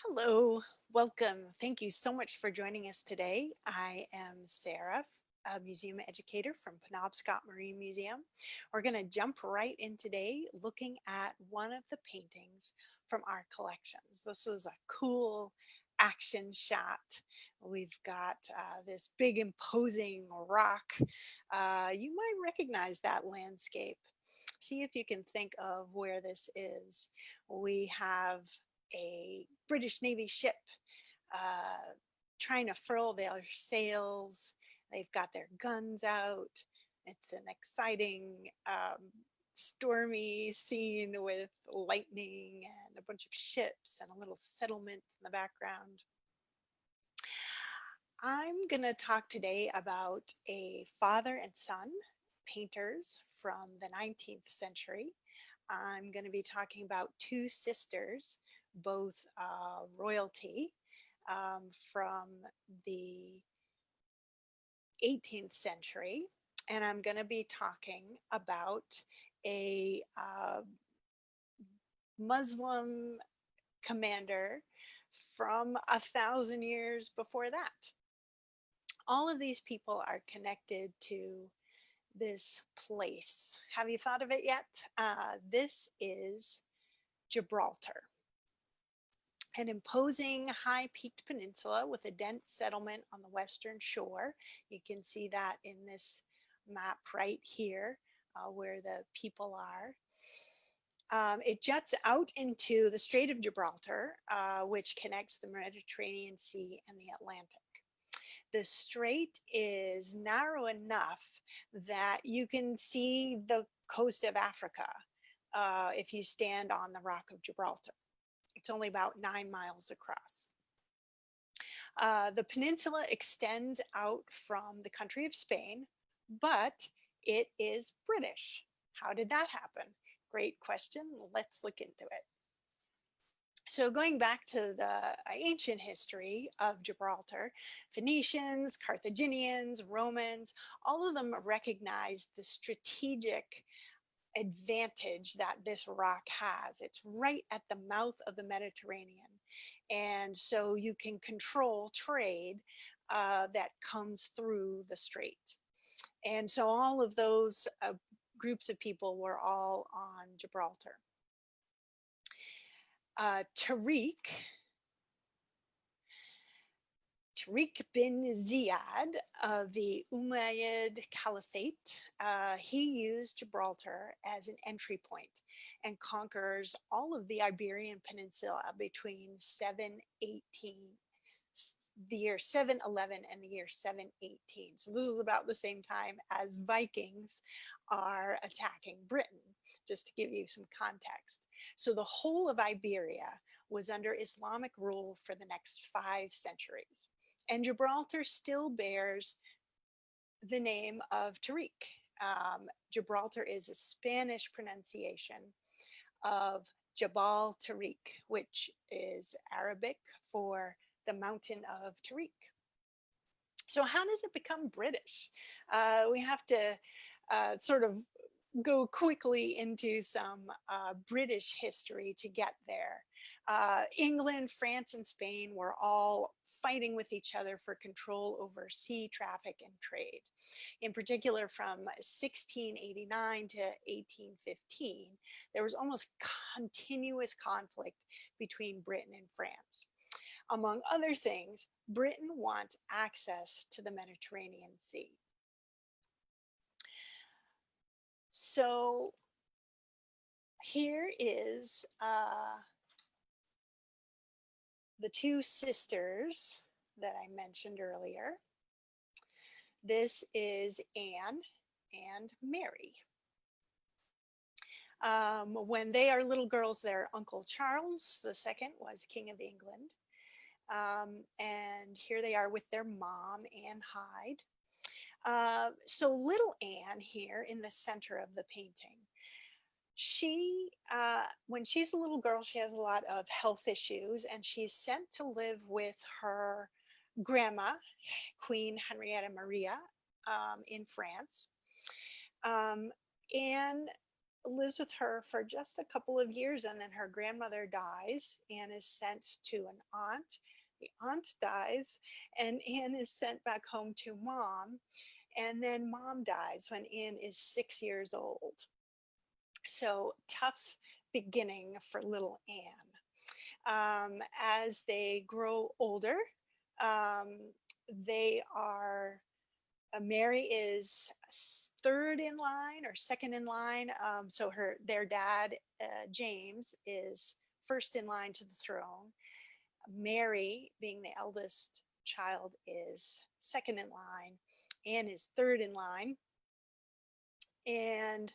Hello, welcome. Thank you so much for joining us today. I am Sarah, a museum educator from Penobscot Marine Museum. We're going to jump right in today looking at one of the paintings from our collections. This is a cool action shot. We've got this big imposing rock. You might recognize that landscape. See if you can think of where this is. We have a British Navy ship uh, trying to furl their sails. They've got their guns out. It's an exciting, stormy scene with lightning and a bunch of ships and a little settlement in the background. I'm going to talk today about a father and son painters from the 19th century. I'm going to be talking about two sisters, both royalty from the 18th century. And I'm going to be talking about a Muslim commander from 1,000 years before that. All of these people are connected to this place. Have you thought of it yet? This is Gibraltar, an imposing high-peaked peninsula with a dense settlement on the western shore. You can see that in this map right here, where the people are. It juts out into the Strait of Gibraltar, which connects the Mediterranean Sea and the Atlantic. The strait is narrow enough that you can see the coast of Africa if you stand on the Rock of Gibraltar. It's only about 9 miles across. The peninsula extends out from the country of Spain, but it is British. How did that happen? Great question. Let's look into it. So going back to the ancient history of Gibraltar, Phoenicians, Carthaginians, Romans, all of them recognized the strategic advantage that this rock has. It's right at the mouth of the Mediterranean. And so you can control trade that comes through the strait. And so all of those groups of people were all on Gibraltar. Tariq ibn Ziyad of the Umayyad Caliphate, he used Gibraltar as an entry point and conquers all of the Iberian Peninsula between the year 711 and the year 718. So this is about the same time as Vikings are attacking Britain, just to give you some context. So the whole of Iberia was under Islamic rule for the next 5 centuries. And Gibraltar still bears the name of Tariq. Gibraltar is a Spanish pronunciation of Jabal Tariq, which is Arabic for the mountain of Tariq. So how does it become British? We have to sort of go quickly into some British history to get there. England, France, and Spain were all fighting with each other for control over sea traffic and trade. In particular, from 1689 to 1815, there was almost continuous conflict between Britain and France. Among other things, Britain wants access to the Mediterranean Sea. So here is the two sisters that I mentioned earlier. This is Anne and Mary. When they are little girls, their Uncle Charles II was King of England. And here they are with their mom, Anne Hyde. So little Anne here in the center of the painting, when she's a little girl, she has a lot of health issues, and she's sent to live with her grandma, Queen Henrietta Maria, in France. Anne lives with her for just a couple of years, and then her grandmother dies. Anne is sent to an aunt. The aunt dies, and Anne is sent back home to mom. And then mom dies when Anne is 6 years old. So tough beginning for little Anne. As they grow older, um, they are Mary is third in line or second in line. So their dad, James, is first in line to the throne. Mary, being the eldest child, is second in line. Anne is third in line. And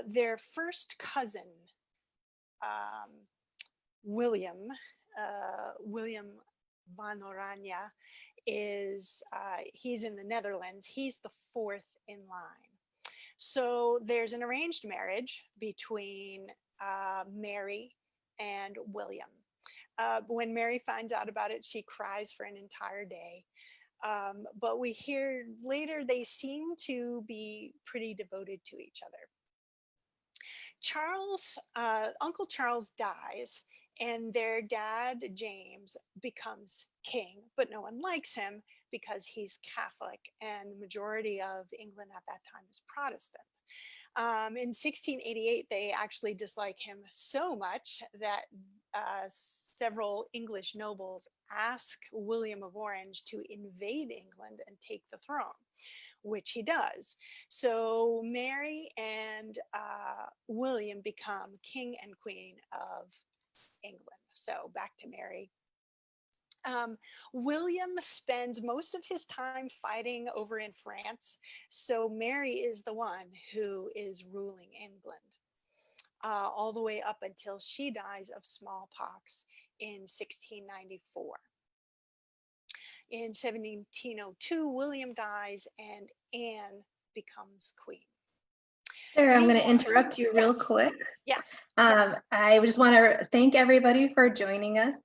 their first cousin, um, William, William van Oranje, he's in the Netherlands. He's the fourth in line. So there's an arranged marriage between Mary and William. When Mary finds out about it, she cries for an entire day. But we hear later they seem to be pretty devoted to each other. Uncle Charles dies, and their dad, James, becomes king, but no one likes him because he's Catholic, and the majority of England at that time is Protestant. In 1688, they actually dislike him so much that several English nobles ask William of Orange to invade England and take the throne, which he does. So Mary and William become king and queen of England. So back to Mary. William spends most of his time fighting over in France. So Mary is the one who is ruling England all the way up until she dies of smallpox in 1694. In 1702, William dies and Anne becomes queen. Sarah, I'm going to interrupt you real quick. Yes. I just want to thank everybody for joining us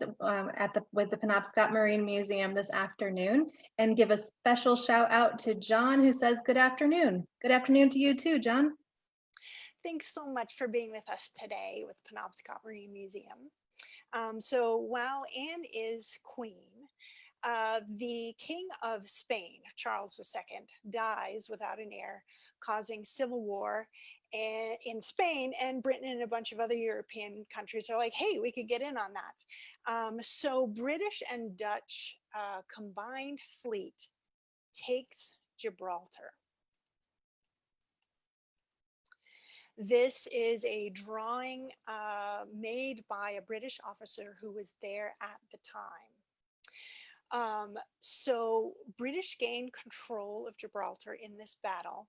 with the Penobscot Marine Museum this afternoon, and give a special shout out to John, who says good afternoon. Good afternoon to you too, John. Thanks so much for being with us today with Penobscot Marine Museum. So while Anne is queen, the King of Spain, Charles II, dies without an heir, causing civil war in Spain, and Britain and a bunch of other European countries are like, hey, we could get in on that. So British and Dutch combined fleet takes Gibraltar. This is a drawing made by a British officer who was there at the time. So British gain control of Gibraltar in this battle,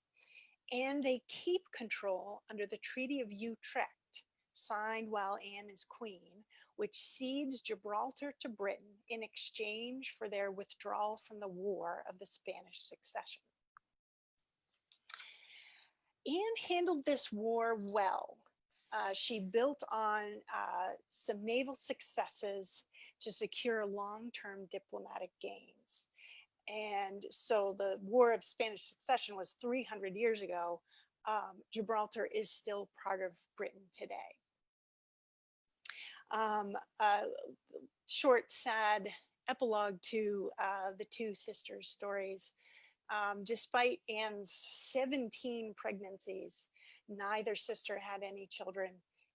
and they keep control under the Treaty of Utrecht, signed while Anne is queen, which cedes Gibraltar to Britain in exchange for their withdrawal from the War of the Spanish Succession. Anne handled this war well. She built on some naval successes to secure long-term diplomatic gains. And so the War of Spanish Succession was 300 years ago. Gibraltar is still part of Britain today. A short, sad epilogue to the two sisters' stories. Despite Anne's 17 pregnancies, neither sister had any children,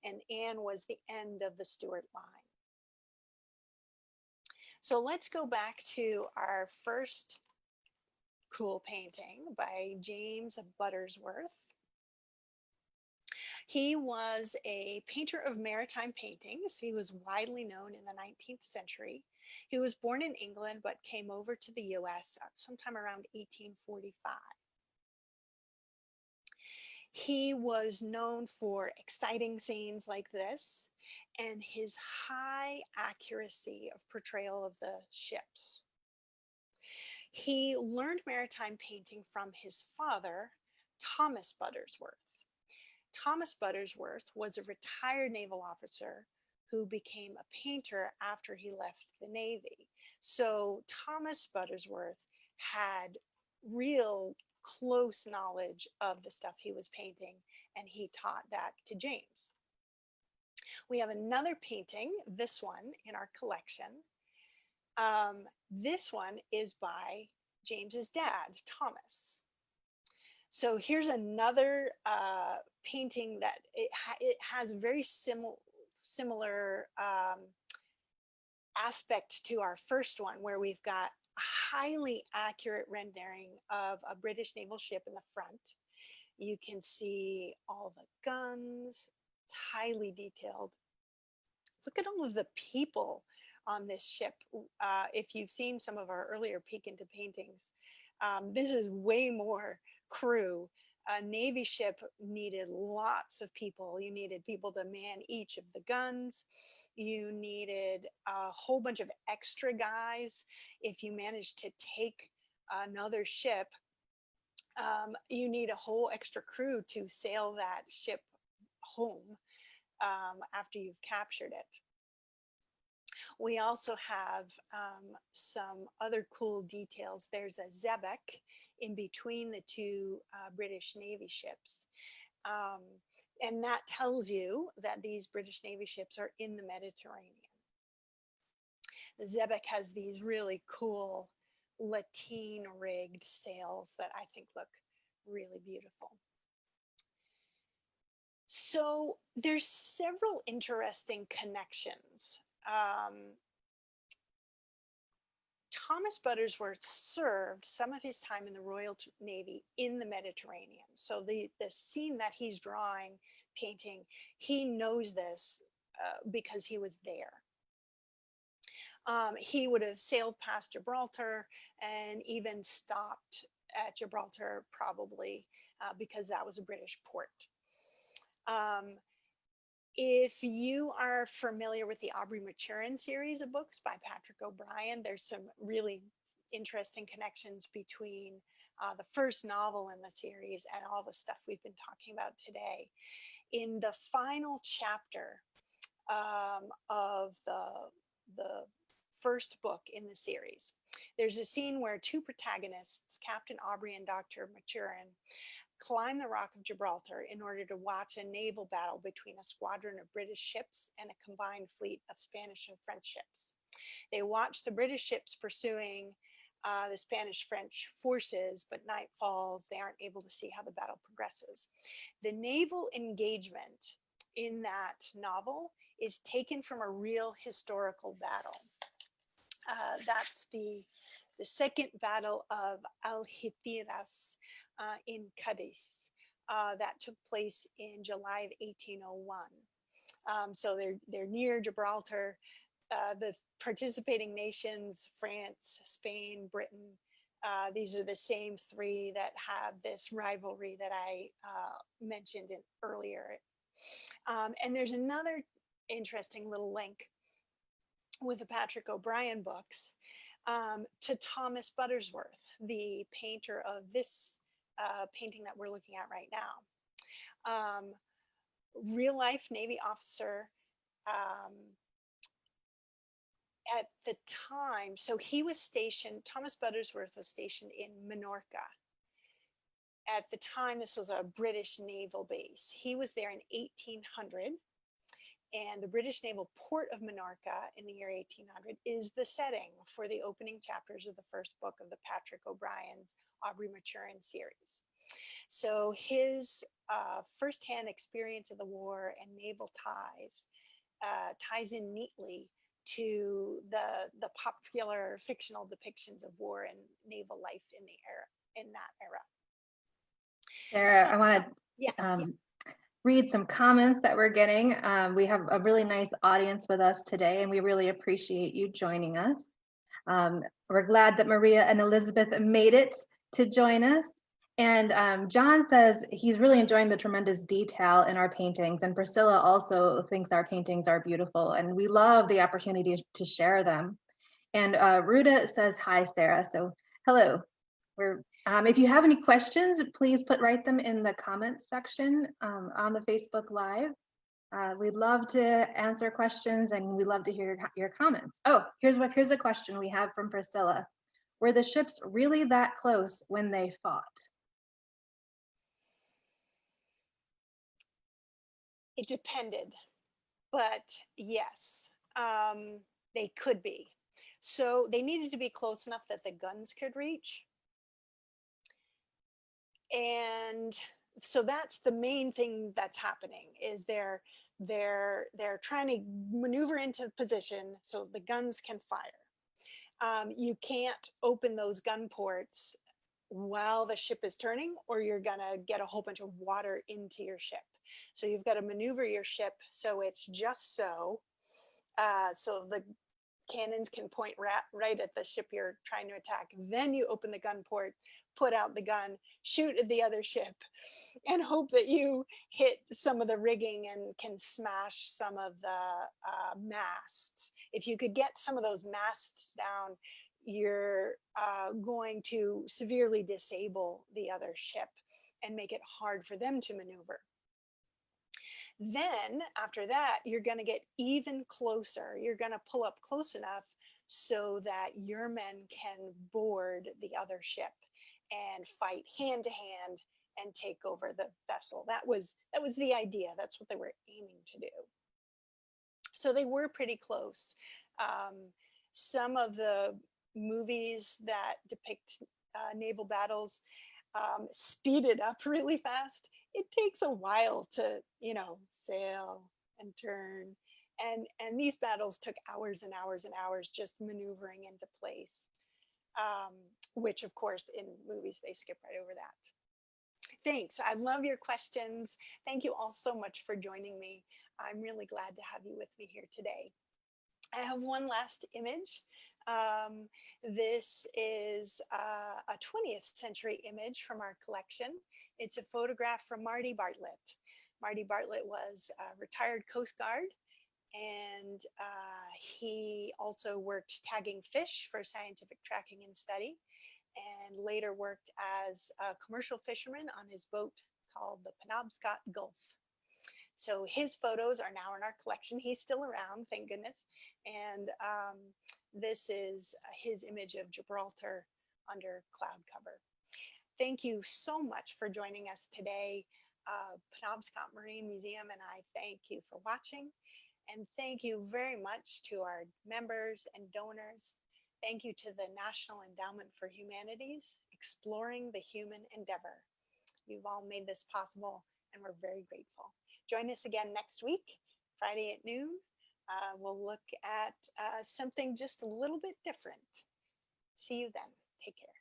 and Anne was the end of the Stuart line. So let's go back to our first cool painting by James Buttersworth. He was a painter of maritime paintings. He was widely known in the 19th century. He was born in England, but came over to the US sometime around 1845. He was known for exciting scenes like this and his high accuracy of portrayal of the ships. He learned maritime painting from his father, Thomas Buttersworth. Thomas Buttersworth was a retired naval officer who became a painter after he left the Navy. So Thomas Buttersworth had real close knowledge of the stuff he was painting and he taught that to James. We have another painting, this one in our collection. This one is by James's dad, Thomas. So here's another painting that it has very similar aspect to our first one, where we've got a highly accurate rendering of a British naval ship in the front. You can see all the guns. It's highly detailed. Look at all of the people on this ship. If you've seen some of our earlier peek into paintings, this is way more crew. A Navy ship needed lots of people. You needed people to man each of the guns. You needed a whole bunch of extra guys. If you managed to take another ship, you need a whole extra crew to sail that ship home after you've captured it. We also have some other cool details. There's a xebec in between the two British Navy ships. And that tells you that these British Navy ships are in the Mediterranean. The xebec has these really cool lateen rigged sails that I think look really beautiful. So there's several interesting connections. Thomas Buttersworth served some of his time in the Royal Navy in the Mediterranean. So the scene that he's drawing, painting, he knows this because he was there. He would have sailed past Gibraltar and even stopped at Gibraltar, probably because that was a British port. If you are familiar with the Aubrey Maturin series of books by Patrick O'Brian, there's some really interesting connections between the first novel in the series and all the stuff we've been talking about today. In the final chapter of the first book in the series, there's a scene where two protagonists, Captain Aubrey and Dr. Maturin, climb the Rock of Gibraltar in order to watch a naval battle between a squadron of British ships and a combined fleet of Spanish and French ships. They watch the British ships pursuing the Spanish-French forces, but night falls. They aren't able to see how the battle progresses. The naval engagement in that novel is taken from a real historical battle. That's the second battle of Algeciras in Cadiz that took place in July of 1801. So they're near Gibraltar. The participating nations, France, Spain, Britain, these are the same three that have this rivalry that I mentioned earlier. And there's another interesting little link with the Patrick O'Brian books to Thomas Buttersworth, the painter of this painting that we're looking at right now. Real life Navy officer at the time. So he was stationed, Thomas Buttersworth was stationed in Minorca. At the time, this was a British naval base. He was there in 1800. And the British naval port of Minorca in the year 1800 is the setting for the opening chapters of the first book of the Patrick O'Brian's Aubrey Maturin series. So his firsthand experience of the war and naval ties ties in neatly to the popular fictional depictions of war and naval life in that era. Sarah, So, I want to yes. read some comments that we're getting. We have a really nice audience with us today, and we really appreciate you joining us. We're glad that Maria and Elizabeth made it to join us. And John says he's really enjoying the tremendous detail in our paintings, and Priscilla also thinks our paintings are beautiful, and we love the opportunity to share them. And Ruda says, hi, Sarah. So hello. If you have any questions, please write them in the comments section on the Facebook Live. We'd love to answer questions, and we'd love to hear your comments. Oh, here's a question we have from Priscilla. Were the ships really that close when they fought? It depended, but yes, they could be. So they needed to be close enough that the guns could reach. And so that's the main thing that's happening is they're trying to maneuver into position so the guns can fire. You can't open those gun ports while the ship is turning, or you're gonna get a whole bunch of water into your ship. So you've got to maneuver your ship so it's just so the cannons can point right at the ship you're trying to attack. Then you open the gun port, put out the gun, shoot at the other ship, and hope that you hit some of the rigging and can smash some of the masts. If you could get some of those masts down, you're going to severely disable the other ship and make it hard for them to maneuver. Then after that, you're going to get even closer. You're going to pull up close enough so that your men can board the other ship and fight hand to hand and take over the vessel. That was the idea. That's what they were aiming to do. So they were pretty close. Some of the movies that depict naval battles speed it up really fast. It takes a while to, sail and turn. And these battles took hours and hours and hours just maneuvering into place, which of course in movies they skip right over that. Thanks. I love your questions. Thank you all so much for joining me. I'm really glad to have you with me here today. I have one last image. This is a 20th century image from our collection. It's a photograph from Marty Bartlett. Marty Bartlett was a retired Coast Guard, and he also worked tagging fish for scientific tracking and study, and later worked as a commercial fisherman on his boat called the Penobscot Gulf. So his photos are now in our collection. He's still around, thank goodness. And this is his image of Gibraltar under cloud cover. Thank you so much for joining us today. Penobscot Marine Museum and I thank you for watching. And thank you very much to our members and donors. Thank you to the National Endowment for Humanities, Exploring the Human Endeavor. You've all made this possible, and we're very grateful. Join us again next week, Friday at noon. We'll look at something just a little bit different. See you then. Take care.